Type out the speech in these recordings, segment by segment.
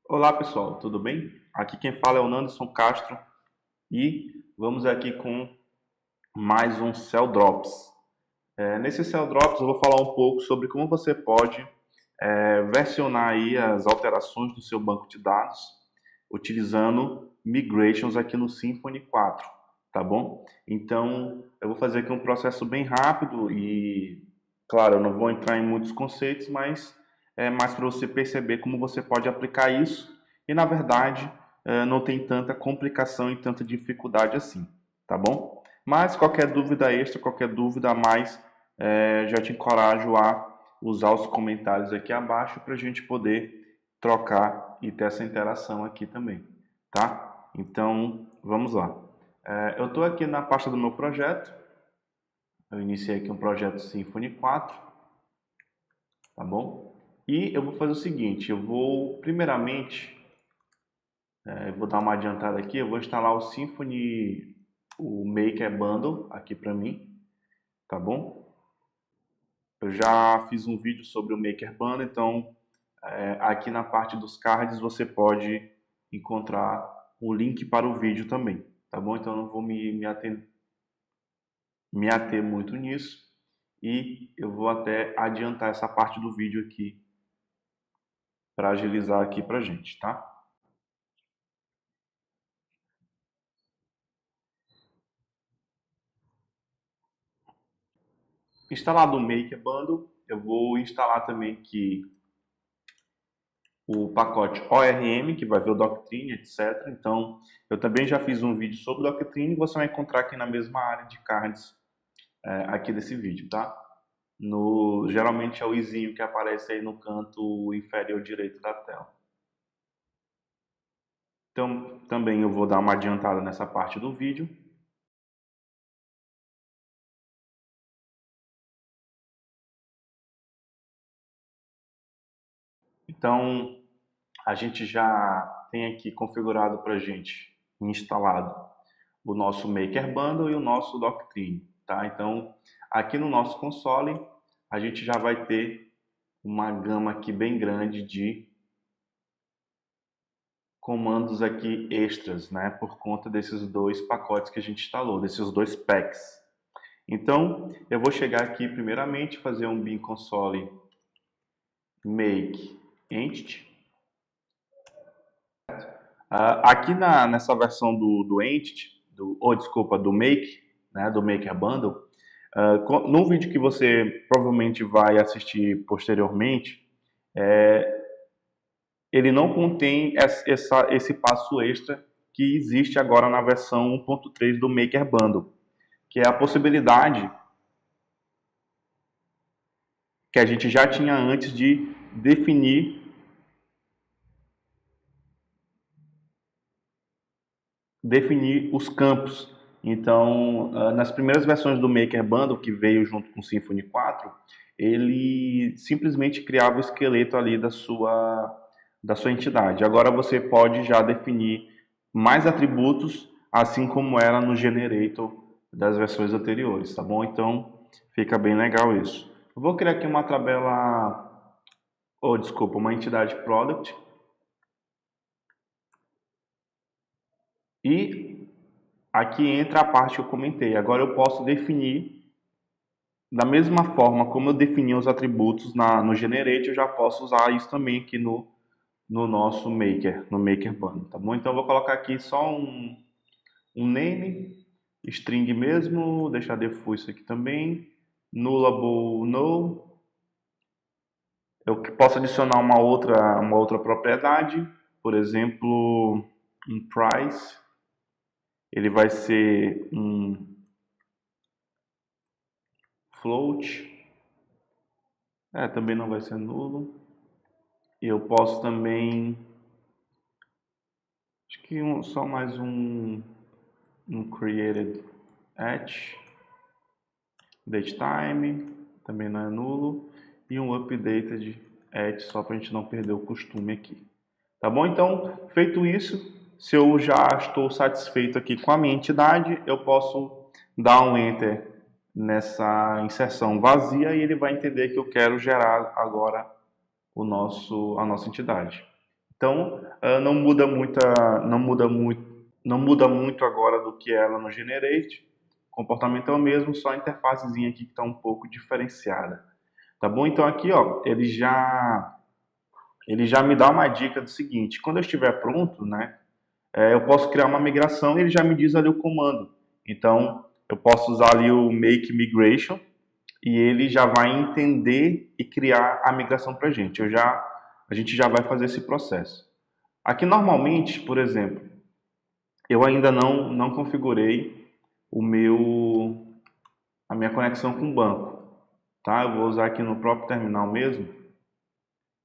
Olá pessoal, tudo bem? Aqui quem fala é o Nanderson Castro e vamos aqui com mais um Cell Drops. Nesse Cell Drops eu vou falar um pouco sobre como você pode versionar aí as alterações do seu banco de dados utilizando migrations aqui no Symfony 4, tá bom? Então eu vou fazer aqui um processo bem rápido e, claro, eu não vou entrar em muitos conceitos, mas é mais para você perceber como você pode aplicar isso e, na verdade, não tem tanta complicação e tanta dificuldade assim, tá bom? Mas qualquer dúvida extra, qualquer dúvida a mais, já te encorajo a usar os comentários aqui abaixo para a gente poder trocar e ter essa interação aqui também, tá? Então, vamos lá. Eu estou aqui na pasta do meu projeto. Eu iniciei aqui um projeto Symfony 4, tá bom? E eu vou fazer o seguinte, eu vou, primeiramente, eu vou dar uma adiantada aqui, eu vou instalar o Symfony, o Maker Bundle aqui para mim, tá bom? Eu já fiz um vídeo sobre o Maker Bundle, então aqui na parte dos cards você pode encontrar o link para o vídeo também, tá bom? Então eu não vou me ater muito nisso e eu vou até adiantar essa parte do vídeo aqui para agilizar aqui para gente, tá? Instalado o Maker Bundle, eu vou instalar também aqui o pacote ORM, que vai ver o Doctrine, etc. Então, eu também já fiz um vídeo sobre o Doctrine e você vai encontrar aqui na mesma área de cards aqui desse vídeo, tá? Geralmente é o izinho que aparece aí no canto inferior direito da tela. Então, também eu vou dar uma adiantada nessa parte do vídeo. Então, a gente já tem aqui configurado para a gente, instalado, o nosso Maker Bundle e o nosso Doctrine, tá? Então, aqui no nosso console, a gente já vai ter uma gama aqui bem grande de comandos aqui extras, né? Por conta desses dois pacotes que a gente instalou, desses dois packs. Então, eu vou chegar aqui primeiramente, fazer um bin console make entity. Aqui nessa versão do entity, desculpa, do make, né, do maker bundle, no vídeo que você provavelmente vai assistir posteriormente, ele não contém esse passo extra que existe agora na versão 1.3 do maker bundle, que é a possibilidade que a gente já tinha antes de definir os campos. Então, nas primeiras versões do Maker Bundle, que veio junto com o Symfony 4, ele simplesmente criava o esqueleto ali da sua entidade. Agora você pode já definir mais atributos, assim como era no Generator das versões anteriores, tá bom? Então, fica bem legal isso. Eu vou criar aqui uma tabela, ou desculpa, uma entidade Product, e aqui entra a parte que eu comentei. Agora eu posso definir, da mesma forma como eu defini os atributos no Generate, eu já posso usar isso também aqui no nosso Maker, no Maker Bundle, tá bom? Então eu vou colocar aqui só um name, string mesmo, deixar default isso aqui também, nullable null. Eu posso adicionar uma outra propriedade, por exemplo, um price, ele vai ser um float, também não vai ser nulo. E eu posso também, acho que só mais um created at datetime, também não é nulo, e um updated at, só para a gente não perder o costume aqui. Tá bom? Então, feito isso, se eu já estou satisfeito aqui com a minha entidade, eu posso dar um enter nessa inserção vazia e ele vai entender que eu quero gerar agora a nossa entidade. Então, não muda muito agora do que ela no Generate. O comportamento é o mesmo, só a interfacezinha aqui que está um pouco diferenciada. Tá bom? Então aqui, ó, ele já me dá uma dica do seguinte: quando eu estiver pronto, né, eu posso criar uma migração e ele já me diz ali o comando. Então, eu posso usar ali o make migration e ele já vai entender e criar a migração para a gente. A gente já vai fazer esse processo. Aqui normalmente, por exemplo, eu ainda não configurei a minha conexão com o banco, tá? Eu vou usar aqui no próprio terminal mesmo.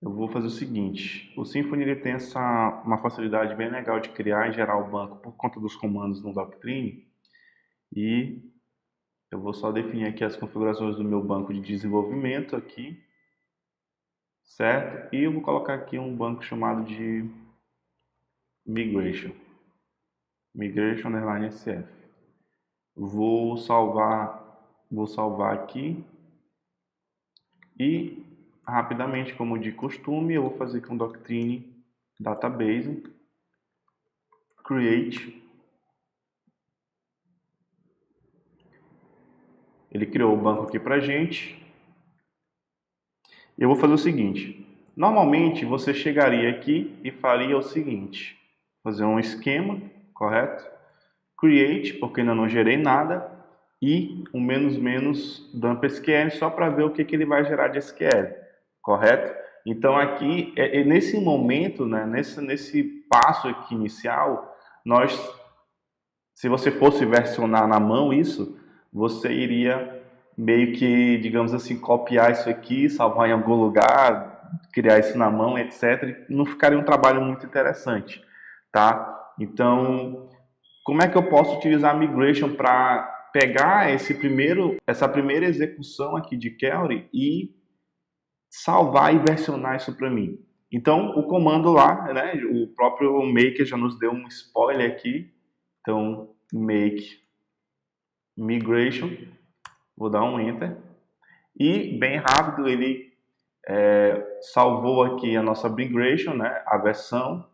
Eu vou fazer o seguinte: o Symfony ele tem uma facilidade bem legal de criar e gerar o banco por conta dos comandos no Doctrine, e eu vou só definir aqui as configurações do meu banco de desenvolvimento aqui, certo? E eu vou colocar aqui um banco chamado de migration, migration_sf. Vou salvar aqui e rapidamente, como de costume, eu vou fazer aqui um Doctrine database create. Ele criou o banco aqui pra gente. Eu vou fazer o seguinte: normalmente você chegaria aqui e faria o seguinte: fazer um esquema, correto? Create, porque ainda não gerei nada, e um menos dump SQL só para ver o que ele vai gerar de SQL, correto? Então aqui, nesse momento, né, nesse passo aqui inicial, se você fosse versionar na mão isso, você iria meio que, digamos assim, copiar isso aqui, salvar em algum lugar, criar isso na mão, etc. Não ficaria um trabalho muito interessante, tá? Então, como é que eu posso utilizar a migration para pegar essa primeira execução aqui de query e salvar e versionar isso para mim? Então, o comando lá, né, o próprio maker já nos deu um spoiler aqui. Então, make migration, vou dar um enter e bem rápido ele salvou aqui a nossa migration, né, a versão,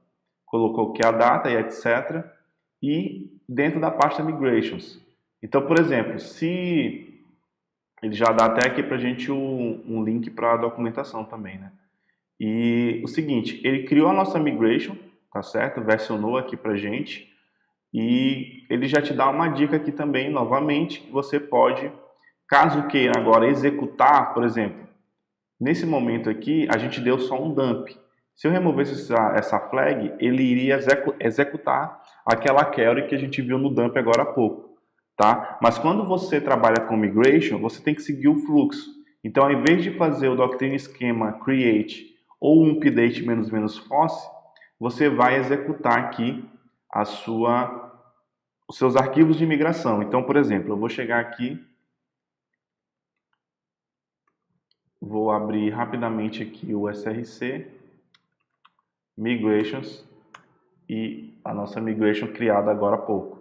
colocou aqui a data e etc. E dentro da pasta migrations. Então, por exemplo, se ele já dá até aqui para a gente um link para a documentação também, né? E o seguinte, ele criou a nossa migration, tá certo? Versionou aqui para a gente. E ele já te dá uma dica aqui também, novamente, que você pode, caso queira agora executar, por exemplo, nesse momento aqui, a gente deu só um dump. Se eu removesse essa flag, ele iria executar aquela query que a gente viu no dump agora há pouco, tá? Mas quando você trabalha com migration, você tem que seguir o fluxo. Então, ao invés de fazer o doctrine schema create ou um update --fosse, você vai executar aqui os seus arquivos de migração. Então, por exemplo, eu vou chegar aqui, vou abrir rapidamente aqui o src, migrations, e a nossa migration criada agora há pouco.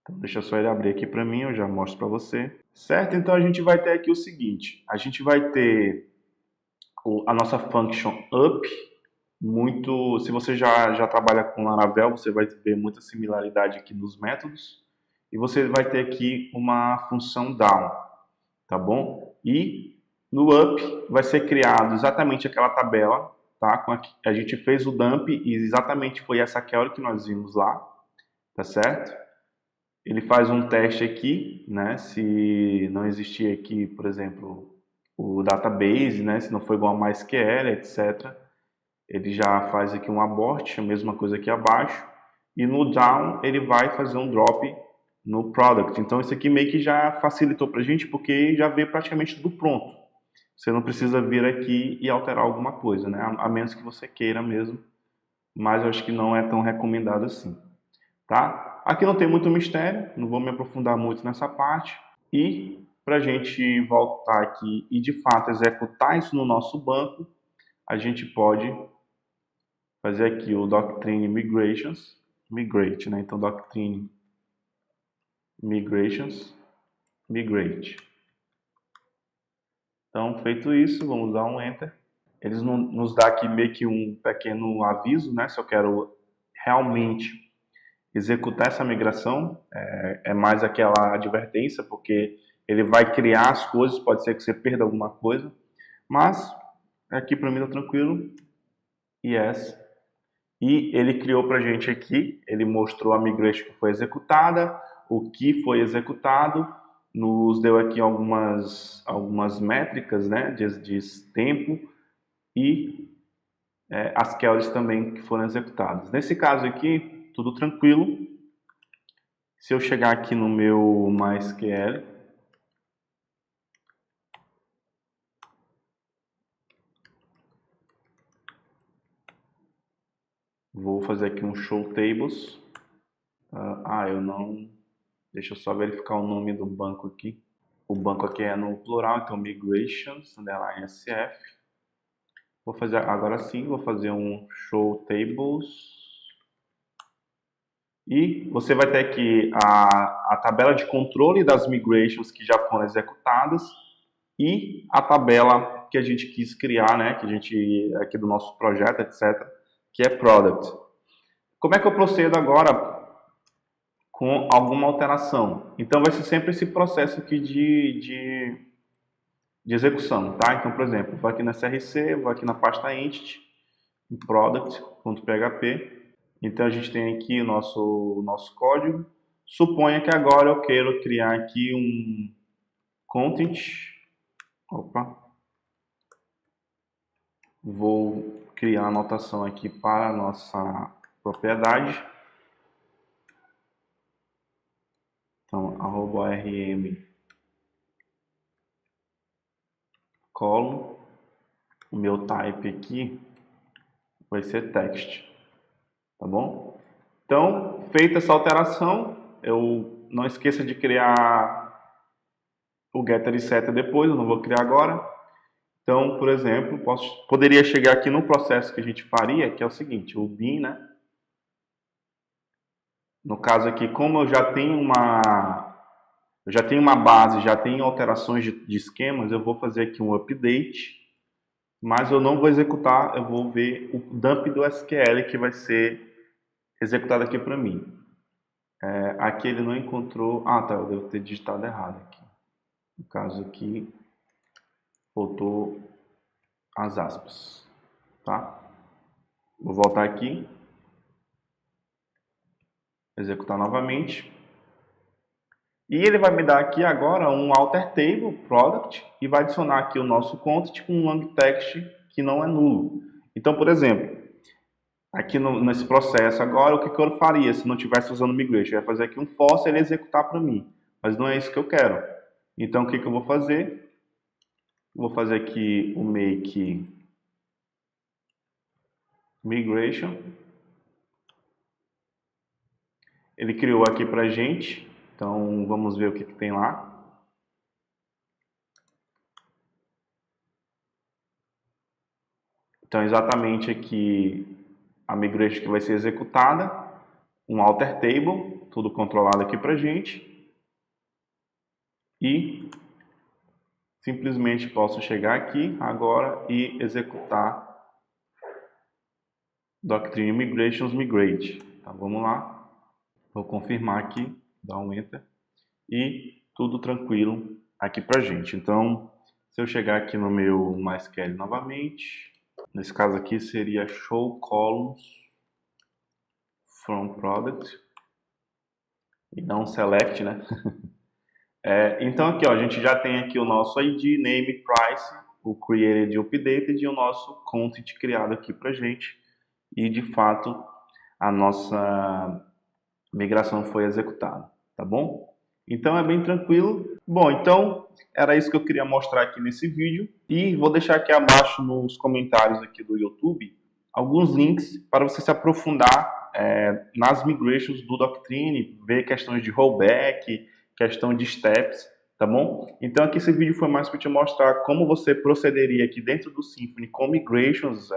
Então, deixa só ele abrir aqui para mim, eu já mostro para você. Certo? Então, a gente vai ter aqui o seguinte, a gente vai ter a nossa function up, se você já trabalha com Laravel, você vai ver muita similaridade aqui nos métodos, e você vai ter aqui uma função down, tá bom? E no up vai ser criado exatamente aquela tabela, tá? A gente fez o dump e exatamente foi essa query que nós vimos lá, tá certo? Ele faz um teste aqui, né? Se não existir aqui, por exemplo, o database, né? Se não for igual a MySQL, etc. Ele já faz aqui um abort, a mesma coisa aqui abaixo. E no down ele vai fazer um drop no product. Então isso aqui meio que já facilitou para a gente, porque já veio praticamente tudo pronto. Você não precisa vir aqui e alterar alguma coisa, né? A menos que você queira mesmo, mas eu acho que não é tão recomendado assim, tá? Aqui não tem muito mistério, não vou me aprofundar muito nessa parte. E para a gente voltar aqui e de fato executar isso no nosso banco, a gente pode fazer aqui o Doctrine Migrations, migrate, né? Então Doctrine Migrations, migrate. Então, feito isso, vamos dar um Enter. eles nos dá aqui meio que um pequeno aviso, né? Se eu quero realmente executar essa migração, é mais aquela advertência, porque ele vai criar as coisas, pode ser que você perda alguma coisa, mas aqui para mim tá tranquilo. Yes. E ele criou para a gente aqui, ele mostrou a migration que foi executada, o que foi executado, nos deu aqui algumas métricas, né, de tempo e as queries também que foram executadas. Nesse caso aqui, tudo tranquilo. Se eu chegar aqui no meu MySQL, vou fazer aqui um show tables. Eu não... Deixa eu só verificar o nome do banco aqui. O banco aqui é no plural, então migrations, underline SF. Vou fazer, agora sim, vou fazer um show tables. E você vai ter aqui a tabela de controle das migrations que já foram executadas e a tabela que a gente quis criar, né, que a gente, aqui do nosso projeto, etc., que é product. Como é que eu procedo agora com alguma alteração? Então vai ser sempre esse processo aqui de execução, tá? Então, por exemplo, vou aqui na CRC, vou aqui na pasta entity, em product.php. Então a gente tem aqui o nosso código. Suponha que agora eu quero criar aqui um content. Opa. Vou criar a anotação aqui para a nossa propriedade. Então, @rm column. O meu type aqui vai ser text, tá bom? Então, feita essa alteração, eu não esqueça de criar o getter e setter depois, eu não vou criar agora. Então, por exemplo, poderia chegar aqui no processo que a gente faria, que é o seguinte, o bin, né? No caso aqui, como eu já tenho uma base, já tenho alterações de esquemas, eu vou fazer aqui um update, mas eu não vou executar, eu vou ver o dump do SQL que vai ser executado aqui para mim. Aqui ele não encontrou... Ah, tá, eu devo ter digitado errado aqui. No caso aqui, faltou as aspas, tá? Vou voltar aqui, executar novamente. E ele vai me dar aqui agora um alter table product e vai adicionar aqui o nosso content com um long text que não é nulo. Então, por exemplo, aqui nesse processo agora, o que eu faria se não estivesse usando migration? Eu ia fazer aqui um for, ele executar para mim, mas não é isso que eu quero. Então, o que eu vou fazer? Vou fazer aqui o make migration. Ele criou aqui para gente, então vamos ver o que tem lá. Então, exatamente aqui a migration que vai ser executada, um alter table, tudo controlado aqui para gente. E simplesmente posso chegar aqui agora e executar Doctrine Migrations Migrate. Então, vamos lá. Vou confirmar aqui, dar um Enter. E tudo tranquilo aqui pra gente. Então, se eu chegar aqui no meu MySQL novamente, nesse caso aqui seria show columns from product e não select, né? Então aqui, ó, a gente já tem aqui o nosso ID, name, price, o created e updated e o nosso content criado aqui pra gente. E de fato a nossa migração foi executada, tá bom? Então é bem tranquilo. Bom, então era isso que eu queria mostrar aqui nesse vídeo e vou deixar aqui abaixo nos comentários aqui do YouTube alguns links para você se aprofundar nas migrations do Doctrine, ver questões de rollback, questão de steps, tá bom? Então aqui esse vídeo foi mais para te mostrar como você procederia aqui dentro do Symfony com migrations,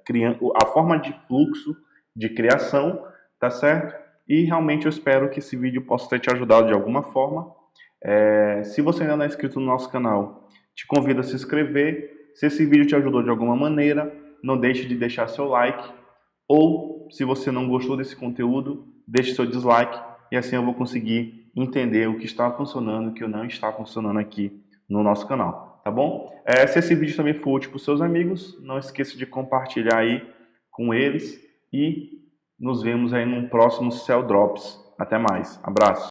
criando a forma de fluxo de criação, tá certo? E realmente eu espero que esse vídeo possa ter te ajudado de alguma forma. Se você ainda não é inscrito no nosso canal, te convido a se inscrever. Se esse vídeo te ajudou de alguma maneira, não deixe de deixar seu like, ou se você não gostou desse conteúdo, deixe seu dislike, e assim eu vou conseguir entender o que está funcionando e o que não está funcionando aqui no nosso canal, tá bom? Se esse vídeo também for útil para os seus amigos, não esqueça de compartilhar aí com eles, e nos vemos aí num próximo Cell Drops. Até mais, abraço!